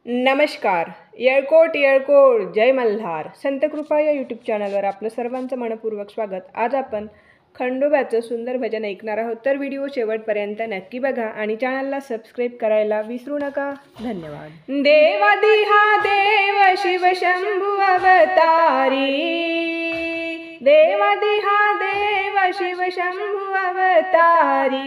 नमस्कार. येळकोट येळकोट जय मल्हार. संतकृपा या यूट्यूब चॅनलवर आपलं सर्वांचं मनपूर्वक स्वागत. आज आपण खंडोबाचं सुंदर भजन ऐकणार आहोत, तर व्हिडिओ शेवटपर्यंत नक्की बघा आणि चॅनलला सबस्क्राईब करायला विसरू नका. धन्यवाद. देवादी हा देव शिव शंभू अवतारी, देवादी हा देव शिव शंभू अवतारी,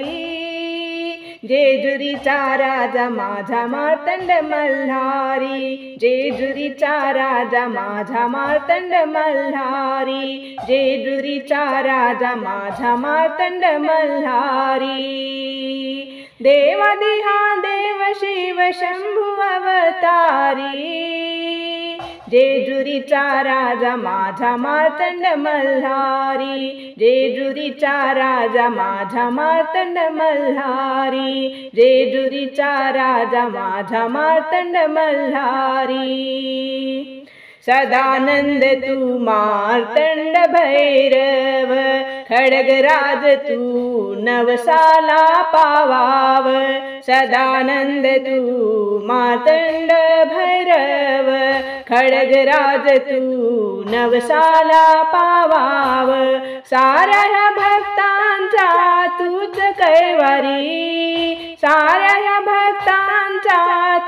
जेजुरीचा राजा माझा मार्तंड मल्हारी, जेजुरीचा राजा माझा मार्तंड मल्हारी, जेजुरीचा राजा माझा मार्तंड मल्हारी, देवादी हा देव शिव शंभू अवतारी, जेजुरीचा राजा माझा मार्तंड मल्हारी, जेजुरीचा राजा माझा मार्तंड मल्हारी, जेजुरीचा राजा माझा मार्तंड मल्हारी, सदानंद तू मार्तंड भैरव, खड्गराज तू नवसाला पावाव, सदानंद तू मार्तंड भैरव, खड्गराज तू नवसाला पावाव, साऱ्या भक्तांचा तूच कैवारी, साऱ्या भक्तांचा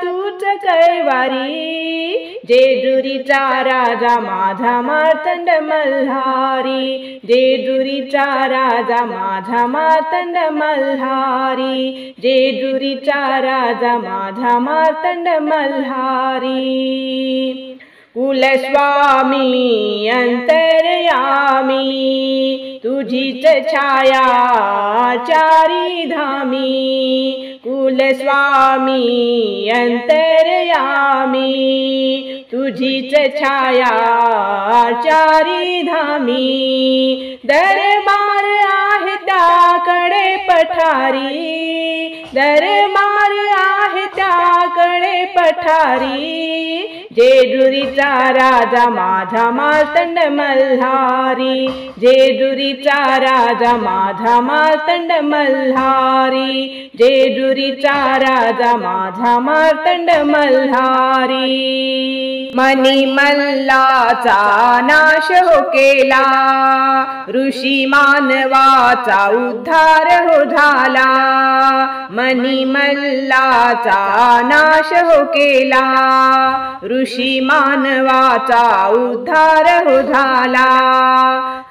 तूच कैवारी, जेजुरीचा राजा माझा मार्तंड मल्हारी, जेजुरीचा राजा माझा मार्तंड मल्हारी, जेजुरीचा राजा माझा मार्तंड मल्हारी, कुलस्वामी अंतर्यामी, तुझीच छाया चारी धामी, कुलस्वामी अंतर्यामी, तुझीच छाया चारी धामी, दरबार आहे त्याकडे पठारी, दरबार आहे त्याकडे पठारी, जेजुरीचा राजा माझा मार्तंड मल्हारी, जेजुरीचा राजा माझा मार्तंड मल्हारी, जेजुरीचा राजा माझा मार्तंड मल्हारी, मनी मल्लाचा नाश हो केला, ऋषी मानवाचा उद्धार हो झाला, मनी मल्लाचा नाश हो केला, ऋषी मानवाचा उद्धार हो झाला,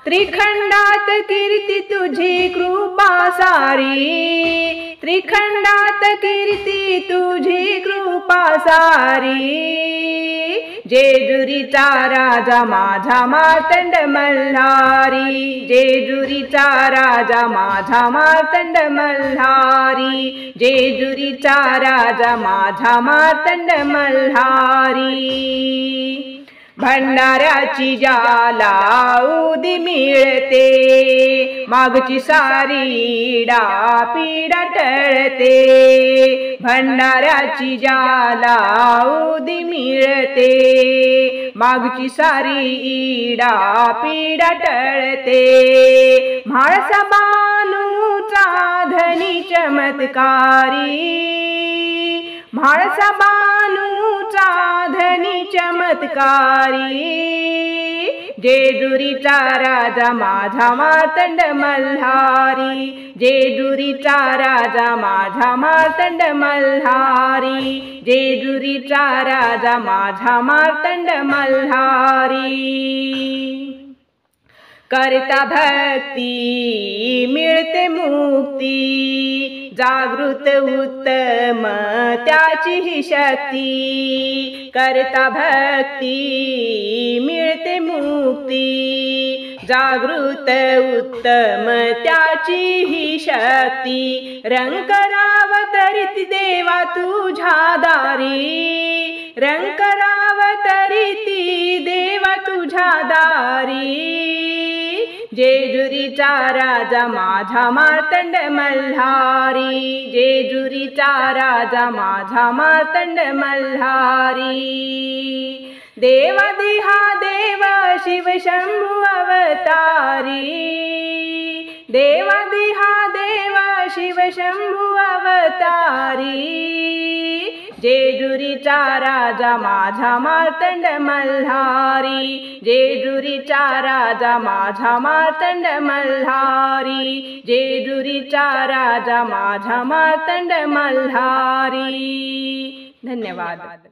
त्रिखंडात कीर्ती तुझी कृपा सारी, त्रिखंडात कीर्ती तुझी कृपा सारी, जेजुरीचा राजा माझा मार्तंड मल्हारी, जेजुरीचा राजा माझा मार्तंड मल्हारी, जेजुरीचा राजा माझा मार्तंड मल्हारी, भंडाऱ्याची ज्याला उदी मिळते, मागची सारी पीडा टळते, भंडाऱ्याची ज्याला उदी मिळते, मागची सारी पीडा टळते, म्हाळसा बानूचा धनी चमत्कारी, म्हाळसा बानूचा धनी चमत्कारी, जेजुरीचा राजा माझा मार्तंड मल्हारी, जेजुरीचा राजा माझा मार्तंड मल्हारी, जेजुरीचा राजा माझा मार्तंड मल्हारी, करता भक्ती मिळते मुक्ती, जागृत उत्तम त्याची ही शक्ती, करता भक्ती मिळते मुक्ती, जागृत उत्तम त्याची ही शक्ती, रंकरावतरित देवा तुझ्या दारी, रंकरावतरिती देवा तुझ्या दारी, जेजुरीचा राजा माझा मार्तंड मल्हारी, जेजुरीचा राजा माझा मार्तंड मल्हारी। देवादिहा देव शिव शंभू अवतारी, देवादिहा देव शिव शंभू अवतारी। जेजुरीचा राजा माझा मार्तंड मल्हारी, जेजुरीचा राजा माझा मार्तंड मल्हारी, जेजुरीचा राजा माझा मार्तंड मल्हारी। धन्यवाद।